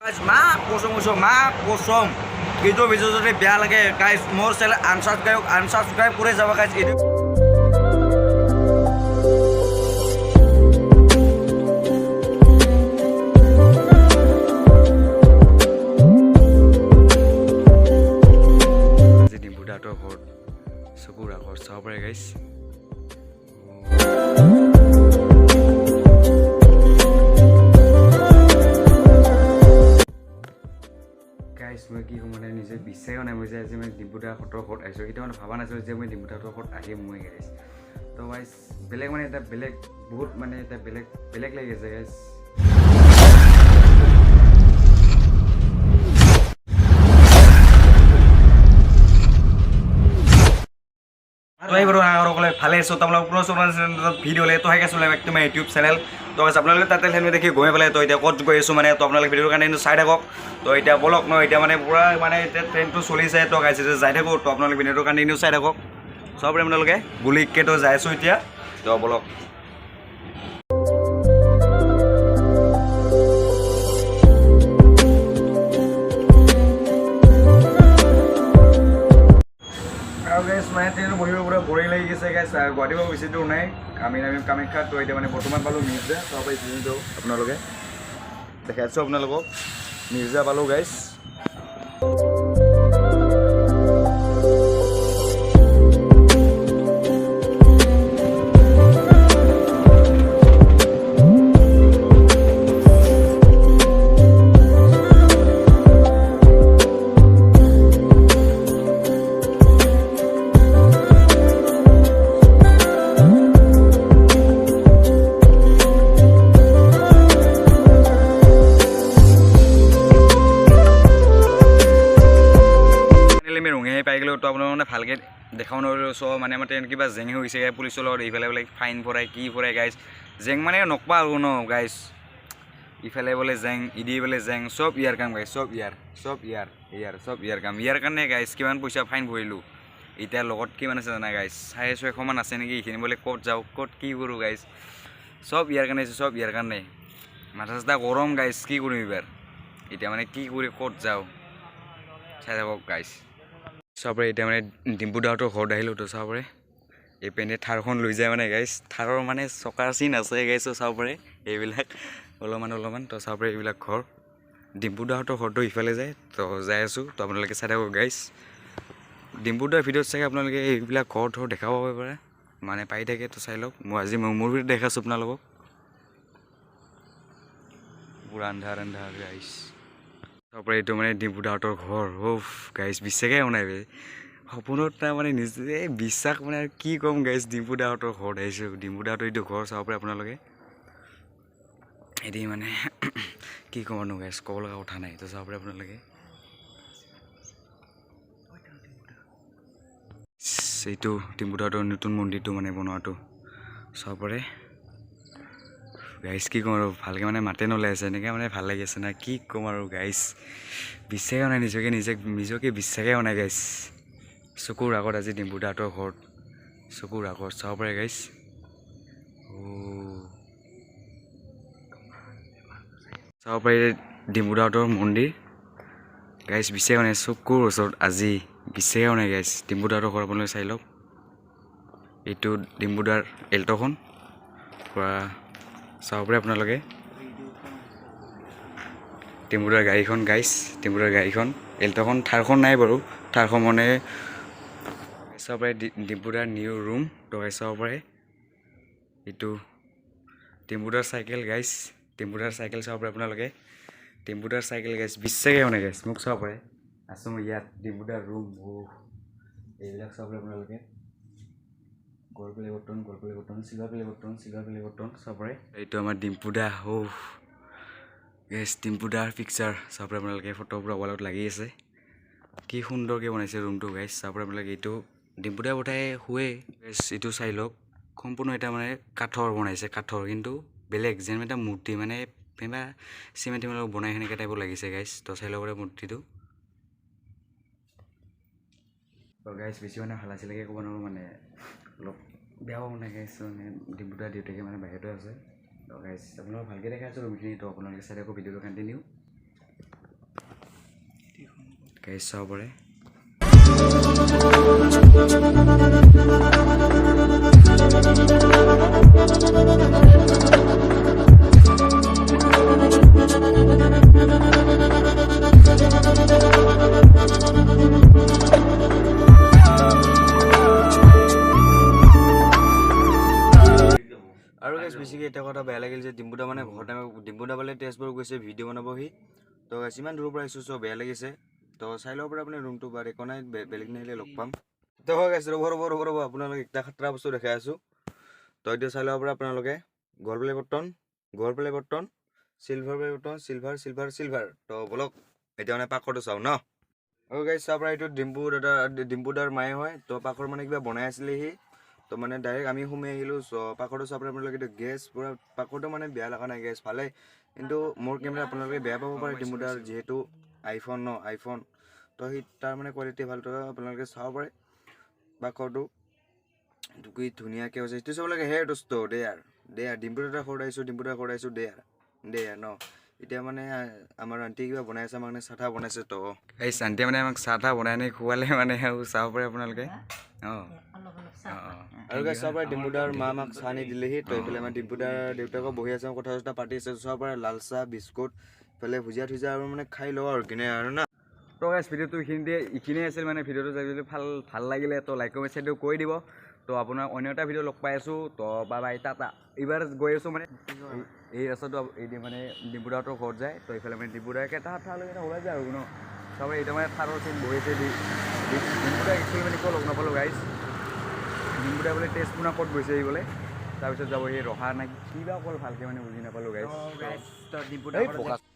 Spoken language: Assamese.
মা কসম মা কসম কিন্তু ভিডিও যদি বেয়া লাগে গাইজ মোৰ চেনেল আনসাবস্ক্ৰাইব কৰে যাবা গাইজ এই ডিম্পুদাহঁতৰ ঘৰত চকুৰ আগত চাব পাৰে গাইজ মই কি ক'ম মানে নিজে বিশ্বাসো নাই মই যে আজি মই ডিম্পুদাহঁতৰ ঘৰত আহিছোঁ এতিয়া মানে ভাবা নাছিলোঁ যে মই ডিম্পুদাহঁতৰ ঘৰত আহিম মই গাইজ তো গাইজ বেলেগ মানে এটা বেলেগ বহুত মানে এটা বেলেগ লাগি আছে গাইজ तो এই বাৰু সকলে ভালে আছোঁ তোমালোকৰ ভিডিঅ' হ'লে তো হেকে চলে একদম ইউটিউব চেনেল তো আপোনালোকে তাতে হেলমেট দেখি গমে পেলাই তো এতিয়া ক'ত গৈ আছোঁ মানে তো আপোনালোকে ভিডিঅ'ৰ কাৰণে চাই থাকক তো এতিয়া বলক ন এতিয়া মানে পূৰা মানে এতিয়া ট্ৰেইনটো চলিছে তো গাইছে যাই থাকোঁ তো আপোনালোকে ভিডিঅ'ৰ কাৰণে চাই থাকক চবৰে আপোনালোকে গুলিকে তো যাই আছোঁ এতিয়া তো বলক মানে ট্ৰেইনত বহিব পুৰা বৰিং লাগি গৈছে গাইছ গুৱাহাটীৰ পৰা বেছি দূৰ নাই আমি কামাখ্যাত তো এতিয়া মানে বৰ্তমান পালোঁ মিৰ্জা চাব পাৰিছোঁ আপোনালোকে দেখাইছোঁ আপোনালোকক মিৰ্জা পালোঁ গাইছ পাই গ'লোঁ তো আপোনালোকে মানে ভালকৈ দেখাও নোৱাৰিলোঁ চ' মানে আমাৰ ট্ৰেইন কিবা জেং হৈ গৈছে পুলিচৰ লগত এইফালে বোলে ফাইন ভৰাই কি ভৰাই গাইজ জেং মানে নকবা আৰু ন গাইজ ইফালে বোলে জেং ইদি বোলে জেং চব ইয়াৰ কাম গাইজ চব ইয়াৰ কাম ইয়াৰ কাৰণে গাইজ কিমান পইচা ফাইন ভৰিলোঁ এতিয়া লগত কিমান আছে জানা গাইজ 650 মান আছে নেকি এইখিনি বোলে ক'ত যাওঁ ক'ত কি কৰোঁ গাইজ চব ইয়াৰ কাৰণে মাথা চাথা গৰম গাইজ কি কৰিম এইবাৰ এতিয়া মানে কি কৰি ক'ত যাওঁ চাই থাকক গাইজ চাবৰে এতিয়া মানে ডিম্পুদাহঁতৰ ঘৰত আহিলোঁ তো চাবৰে এই পেনে থাৰখন লৈ যায় মানে গাইজ থাৰৰ মানে চকাৰ চিন আছে গাইছ চাবৰে এইবিলাক অলপমান তো চাবৰে এইবিলাক ঘৰ ডিম্পুদাহঁতৰ ঘৰটো ইফালে যায় তো যাই আছোঁ তো আপোনালোকে চাই থাকক গাইজ ডিম্পুদাৰ ভিডিঅ'ত চাগে আপোনালোকে এইবিলাক ঘৰ দেখাব পাৰে মানে পাই থাকে তো চাই লওক মই আজি মোৰ ভিডিঅ'ত দেখাইছোঁ আপোনালোকক পুৰা আন্ধাৰ গাইজ তাৰপৰা এইটো মানে ডিম্পুদাহঁতৰ ঘৰ গাইজ বিশ্বাসে শুনাই সপোনত তাৰ মানে নিজে বিশ্বাস মানে আৰু কি ক'ম গাইজ ডিম্পুদাহঁতৰ ঘৰত আহিছোঁ ডিম্পুদাহঁতৰ এইটো ঘৰ চাব পাৰে আপোনালোকে এদি মানে কি ক'ম আৰু গাইজ ক'ব লগা কথা নাই তো চাব পাৰে আপোনালোকে এইটো ডিম্পুদাহঁতৰ নতুন মন্দিৰটো মানে বনোৱাটো চাব পাৰে গাইজ কি ক'ম আৰু ভালকৈ মানে মাতে নলাই আছে এনেকৈ মানে ভাল লাগি আছে না কি ক'ম আৰু গাইজ বিশ্বাসে নাই নিজকে বিশ্বাসে নাই গাইজ চকুৰ আগত আজি ডিম্পুদাহঁতৰ ঘৰত চকুৰ আগত চাব পাৰে গাইজ চাব পাৰি ডিম্পুদাহঁতৰ মন্দিৰ গাইজ বিশ্বাসে নাই চকুৰ ওচৰত আজি বিশ্বাসে নাই গাইজ ডিম্পুদাহঁতৰ ঘৰ আপোনালোকে চাই লওক এইটো ডিম্পুদাৰ এল্ট'খন পূৰা চাব পাৰে আপোনালোকে ডিম্পুদাৰ গাড়ীখন গাইজ ডিম্পুদাৰ গাড়ীখন এল্ট'খন থাৰখন নাই বাৰু থাৰখন মানে চাব পাৰে ডিম্পুদাৰ নিউ ৰুম তো চাব পাৰে এইটো ডিম্পুদাৰ চাইকেল গাইজ ডিম্পুদাৰ চাইকেল চাব পাৰে আপোনালোকে ডিম্পুদাৰ চাইকেল গাইজ বিশ্বাসে নাই গাইজ মোক চাব পাৰে আছোঁ মই ইয়াত ডিম্পুদাৰ ৰুম এইবিলাক চাব পাৰে আপোনালোকে গলপেলি বৰ্তন চিলভাৰ প্লে বৰ্তন চাব পাৰে এইটো আমাৰ ডিম্পুদা গেছ ডিম্পুদাৰ পিকচাৰ চাব পাৰে আপোনালোকে ফটো পুৰা ৱালত লাগি আছে কি সুন্দৰকৈ বনাইছে ৰুমটো গাইজ চাব পাৰে আপোনালোকে এইটো ডিম্পুদাই বোধহয় শুৱে গেছ এইটো চাই লওক সম্পূৰ্ণ এটা মানে কাঠৰ বনাইছে কিন্তু বেলেগ যেন এটা মূৰ্তি মানে চিমেণ্ট বনাই সেনেকৈ টাইপৰ লাগিছে গাইজ তো চাই ল'ব পাৰে মূৰ্তিটো গাইজ বেছি মানে ভাল আছিলেগে ক'ব নোৱাৰোঁ মানে অলপ বেয়াও মানে গাইজ মানে ডিম্পুদাৰ দেউতাকে মানে বাহিৰতে আছে তো গাইজ আপোনালোকক ভালকৈ দেখাইছোঁ ৰুমখিনি তো আপোনালোকে চাই থাকক ভিডিঅ'টো কণ্টিনিউ গাইজ চাব পাৰে আৰু গাইজ বেছিকৈ এটা কথা বেয়া লাগিল যে ডিম্পুদা মানে ঘৰতে ডিম্পুদা বোলে তেজপুৰ গৈছে ভিডিঅ' বনাবহি তো গাইজ ইমান দূৰৰ পৰা আহিছোঁ চ' বেয়া লাগিছে তো চাই ল'ব পাৰে আপুনি ৰুমটো বা একো নাই বেলেগ নাহিলে লগ পাম তো গাইজ ৰ'ব আপোনালোকে এটা খাতৰা বস্তু দেখাই আছোঁ তো এতিয়া চাই ল'ব পাৰে আপোনালোকে গ'ল্ড প্লে বৰ্তন চিলভাৰ তো বলক এতিয়া মানে পাকৰটো চাওঁ ন আৰু গাইজ চাব পাৰে এইটো ডিম্পুদাৰ মায়ে হয় তো পাকৰ মানে কিবা বনাই আছিলে সি তো মানে ডাইৰেক্ট আমি সোমাই আহিলোঁ চ' পাকৰটো চাব পাৰে আপোনালোকে এইটো গেছ পূৰা পাকৰটো মানে বেয়া লগা নাই গেছ ভালে কিন্তু মোৰ কেমেৰা আপোনালোকে বেয়া পাব পাৰে ডিম্পুদাৰ যিহেতু আইফোন তো সি তাৰ মানে কোৱালিটি ভাল তো আপোনালোকে চাব পাৰে পাকৰটো কি ধুনীয়াকৈ হৈছে সেইটো চাব লাগে হে দোস্ত দে ইয়াৰ ডিম্পুদাৰ ঘৰত আহিছোঁ দে ইয়াৰ ন এতিয়া মানে আমাৰ আণ্টিয়ে কিবা বনাই আছে আমাক মানে চাহ বনাইছে তো এই আণ্টিয়ে মানে আমাক চাহ বনাই আনি খোৱালে মানে আৰু চাব পাৰে আপোনালোকে অঁ আৰু গাইজ চাব পাৰে ডিম্পুদাৰ মা আমাক চাহ নি দিলেহি তো এইফালে আমাৰ ডিম্পুদাৰ দেউতাকো বহি আছে কথা চথা পাতি আছে চাব পাৰে লাল চাহ বিস্কুট এইফালে ভুজিয়া আৰু মানে খাই লওঁ আৰু কিনে আৰু না তো গাইজ ভিডিঅ'টো এইখিনিয়ে আছিল মানে ভিডিঅ'টো চাই যদি ভাল লাগিলে তো লাইক কমেণ্ট শ্বেয়াৰটো কৰি দিব তো আপোনাক অন্য এটা ভিডিঅ' লগ পাই আছোঁ তো বাই টাটা এইবাৰ গৈ আছোঁ মানে এই ৰাস্তাটো এই মানে ডিম্পুদাহঁতৰ ঘৰত যায় তো এইফালে মানে ডিম্পুদাকে ঠালৈকে ওলাই যায় আৰু ন চাব এতিয়া মানে থাৰৰ চিন বহিছে ডিম্পুদাক একচুৱেলি মানে কিয় লগ নাপালোঁ গাইজ ডিম্পুদাই বোলে তেজপুৰ ক'ত গৈছে এই বোলে তাৰপিছত যাব সেই ৰহা নে কিবা অকল ভালকৈ মানে বুজি নাপালোঁ গাইজ